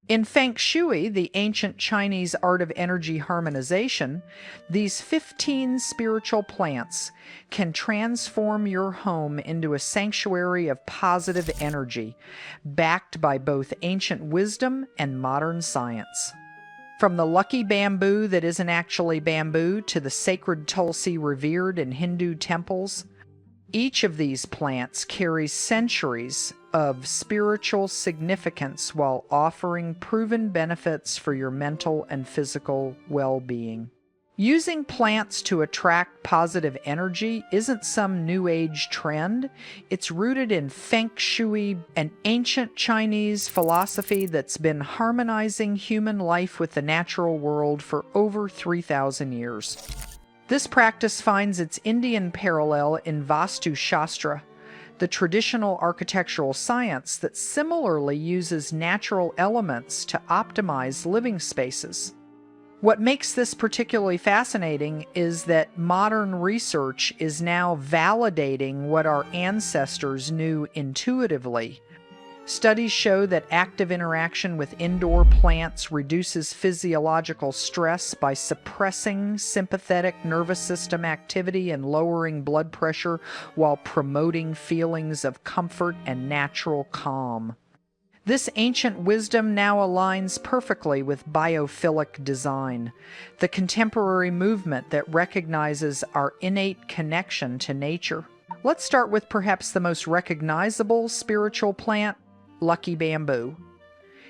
In feng shui, the ancient Chinese art of energy harmonization, these 15 spiritual plants can transform your home into a sanctuary of positive energy, backed by both ancient wisdom and modern science. From the lucky bamboo that isn't actually bamboo to the sacred tulsi revered in Hindu temples, each of these plants carries centuries of spiritual significance while offering proven benefits for your mental and physical well-being. Using plants to attract positive energy isn't some new age trend. It's rooted in feng shui, an ancient Chinese philosophy that's been harmonizing human life with the natural world for over 3,000 years. This practice finds its Indian parallel in Vastu Shastra, the traditional architectural science that similarly uses natural elements to optimize living spaces. What makes this particularly fascinating is that modern research is now validating what our ancestors knew intuitively. Studies show that active interaction with indoor plants reduces physiological stress by suppressing sympathetic nervous system activity and lowering blood pressure while promoting feelings of comfort and natural calm. This ancient wisdom now aligns perfectly with biophilic design, the contemporary movement that recognizes our innate connection to nature. Let's start with perhaps the most recognizable spiritual plant, lucky bamboo.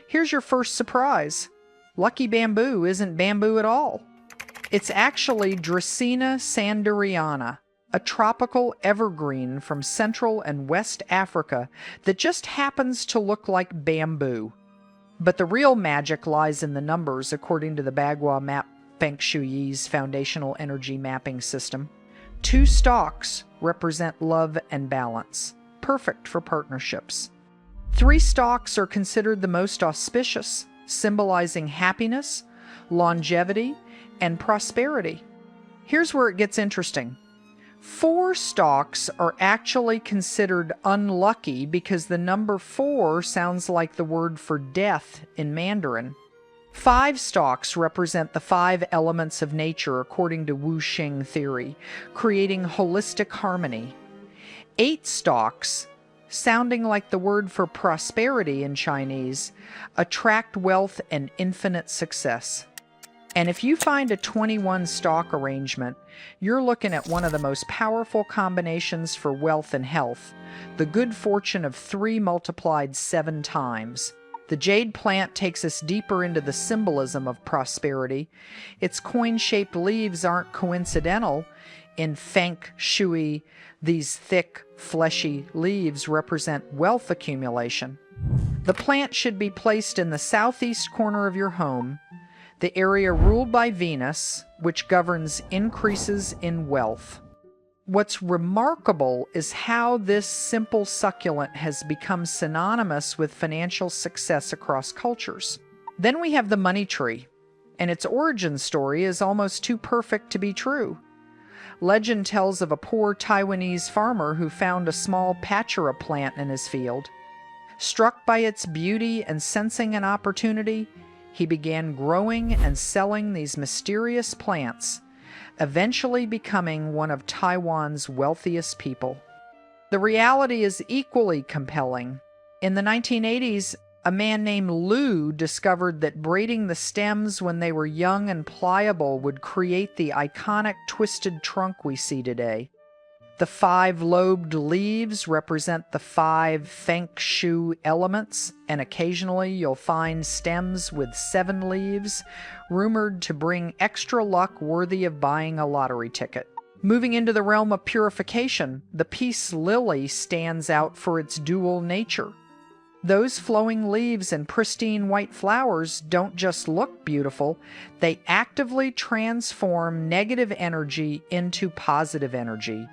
Here's your first surprise. Lucky bamboo isn't bamboo at all. It's actually Dracaena sanderiana, a tropical evergreen from Central and West Africa that just happens to look like bamboo. But the real magic lies in the numbers, according to the Bagua Map Feng Shui's foundational energy mapping system. 2 stalks represent love and balance, perfect for partnerships. 3 stalks are considered the most auspicious, symbolizing happiness, longevity, and prosperity. Here's where it gets interesting. 4 stalks are actually considered unlucky because the number 4 sounds like the word for death in Mandarin. 5 stalks represent the 5 elements of nature according to Wuxing theory, creating holistic harmony. 8 stalks, sounding like the word for prosperity in Chinese, attract wealth and infinite success. And if you find a 21 stalk arrangement, you're looking at one of the most powerful combinations for wealth and health, the good fortune of 3 multiplied 7 times. The jade plant takes us deeper into the symbolism of prosperity. Its coin-shaped leaves aren't coincidental. In feng shui, these thick, fleshy leaves represent wealth accumulation. The plant should be placed in the southeast corner of your home, the area ruled by Venus, which governs increases in wealth. What's remarkable is how this simple succulent has become synonymous with financial success across cultures. Then we have the money tree, and its origin story is almost too perfect to be true. Legend tells of a poor Taiwanese farmer who found a small patchera plant in his field. Struck by its beauty and sensing an opportunity, he began growing and selling these mysterious plants, eventually becoming one of Taiwan's wealthiest people. The reality is equally compelling. In the 1980s, a man named Lu discovered that braiding the stems when they were young and pliable would create the iconic twisted trunk we see today. The 5-lobed leaves represent the 5 feng shui elements, and occasionally you'll find stems with 7 leaves, rumored to bring extra luck worthy of buying a lottery ticket. Moving into the realm of purification, the peace lily stands out for its dual nature. Those flowing leaves and pristine white flowers don't just look beautiful, they actively transform negative energy into positive energy.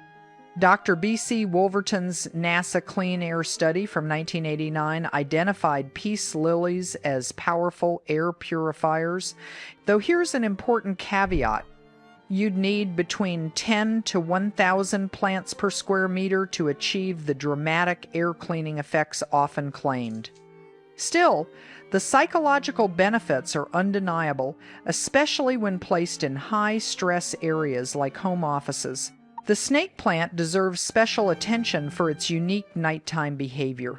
Dr. B.C. Wolverton's NASA Clean Air study from 1989 identified peace lilies as powerful air purifiers, though here's an important caveat. You'd need between 10 to 1,000 plants per square meter to achieve the dramatic air cleaning effects often claimed. Still, the psychological benefits are undeniable, especially when placed in high-stress areas like home offices. The snake plant deserves special attention for its unique nighttime behavior.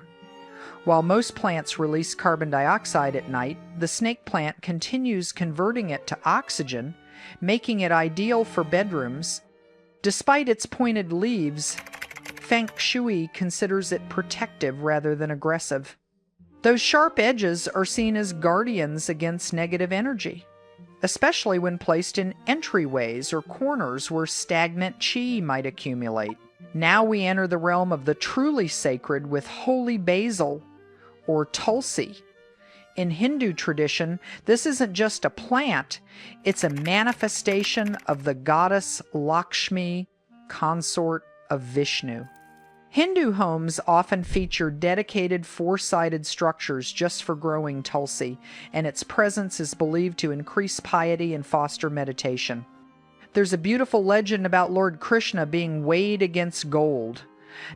While most plants release carbon dioxide at night, the snake plant continues converting it to oxygen, making it ideal for bedrooms. Despite its pointed leaves, feng shui considers it protective rather than aggressive. Those sharp edges are seen as guardians against negative energy, especially when placed in entryways or corners where stagnant qi might accumulate. Now we enter the realm of the truly sacred with holy basil, or tulsi. In Hindu tradition, this isn't just a plant, it's a manifestation of the goddess Lakshmi, consort of Vishnu. Hindu homes often feature dedicated four-sided structures just for growing tulsi, and its presence is believed to increase piety and foster meditation. There's a beautiful legend about Lord Krishna being weighed against gold.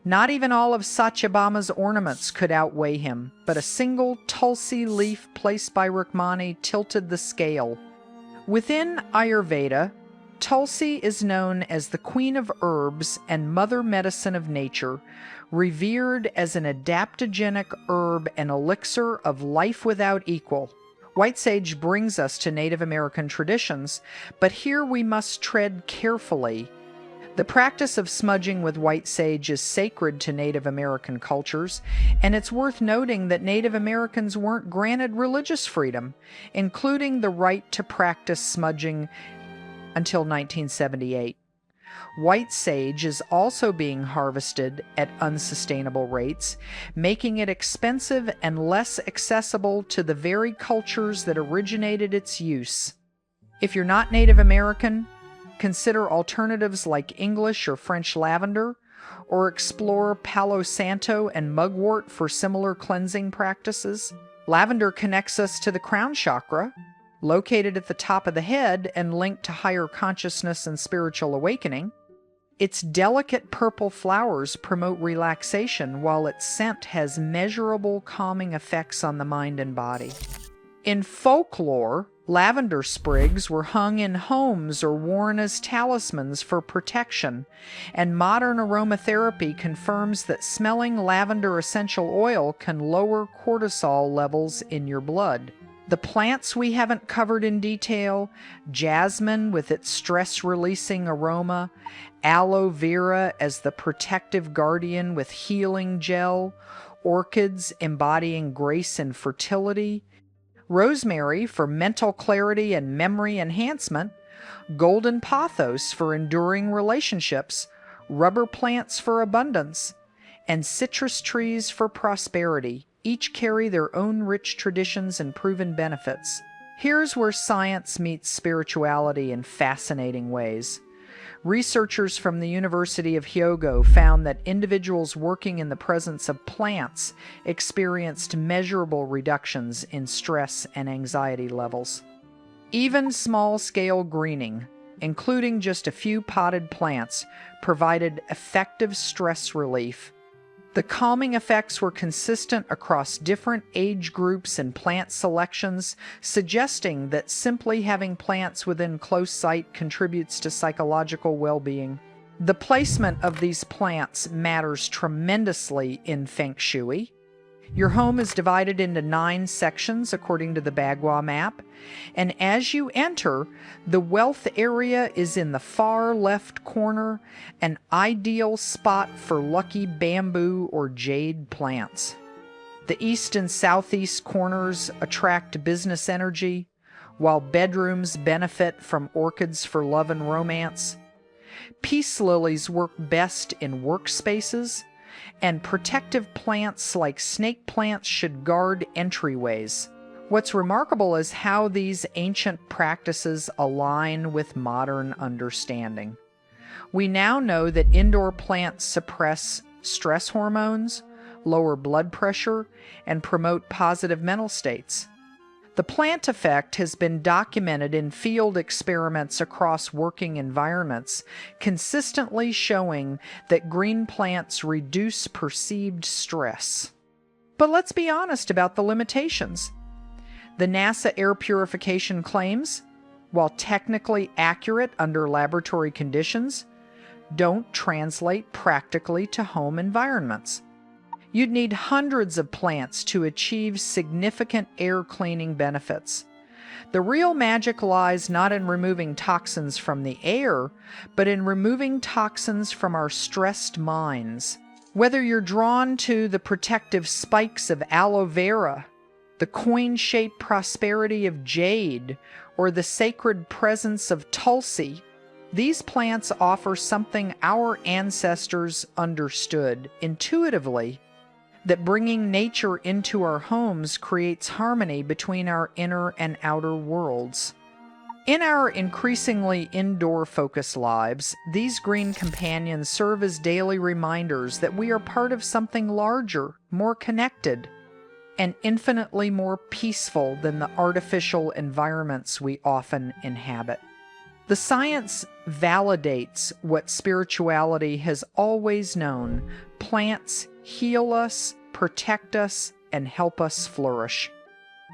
Not even all of Satyabhama's ornaments could outweigh him, but a single tulsi leaf placed by Rukmani tilted the scale. Within Ayurveda, tulsi is known as the queen of herbs and mother medicine of nature, revered as an adaptogenic herb and elixir of life without equal. White sage brings us to Native American traditions, but here we must tread carefully. The practice of smudging with white sage is sacred to Native American cultures, and it's worth noting that Native Americans weren't granted religious freedom, including the right to practice smudging until 1978. White sage is also being harvested at unsustainable rates, making it expensive and less accessible to the very cultures that originated its use. If you're not Native American, consider alternatives like English or French lavender, or explore Palo Santo and mugwort for similar cleansing practices. Lavender connects us to the crown chakra, located at the top of the head and linked to higher consciousness and spiritual awakening. Its delicate purple flowers promote relaxation, while its scent has measurable calming effects on the mind and body. In folklore, lavender sprigs were hung in homes or worn as talismans for protection, and modern aromatherapy confirms that smelling lavender essential oil can lower cortisol levels in your blood. The plants we haven't covered in detail: jasmine with its stress-releasing aroma, aloe vera as the protective guardian with healing gel, orchids embodying grace and fertility, rosemary for mental clarity and memory enhancement, golden pothos for enduring relationships, rubber plants for abundance, and citrus trees for prosperity. Each carry their own rich traditions and proven benefits. Here's where science meets spirituality in fascinating ways. Researchers from the University of Ugaoo found that individuals working in the presence of plants experienced measurable reductions in stress and anxiety levels. Even small-scale greening, including just a few potted plants, provided effective stress relief. The calming effects were consistent across different age groups and plant selections, suggesting that simply having plants within close sight contributes to psychological well-being. The placement of these plants matters tremendously in feng shui. Your home is divided into 9 sections according to the Bagua map, and as you enter, the wealth area is in the far left corner, an ideal spot for lucky bamboo or jade plants. The east and southeast corners attract business energy, while bedrooms benefit from orchids for love and romance. Peace lilies work best in workspaces, and protective plants like snake plants should guard entryways. What's remarkable is how these ancient practices align with modern understanding. We now know that indoor plants suppress stress hormones, lower blood pressure, and promote positive mental states. The plant effect has been documented in field experiments across working environments, consistently showing that green plants reduce perceived stress. But let's be honest about the limitations. The NASA air purification claims, while technically accurate under laboratory conditions, don't translate practically to home environments. You'd need hundreds of plants to achieve significant air cleaning benefits. The real magic lies not in removing toxins from the air, but in removing toxins from our stressed minds. Whether you're drawn to the protective spikes of aloe vera, the coin-shaped prosperity of jade, or the sacred presence of tulsi, these plants offer something our ancestors understood intuitively, that bringing nature into our homes creates harmony between our inner and outer worlds. In our increasingly indoor-focused lives, these green companions serve as daily reminders that we are part of something larger, more connected, and infinitely more peaceful than the artificial environments we often inhabit. The science validates what spirituality has always known. Plants heal us, protect us, and help us flourish.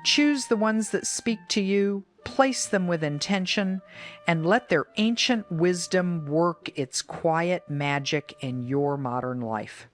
Choose the ones that speak to you, place them with intention, and let their ancient wisdom work its quiet magic in your modern life.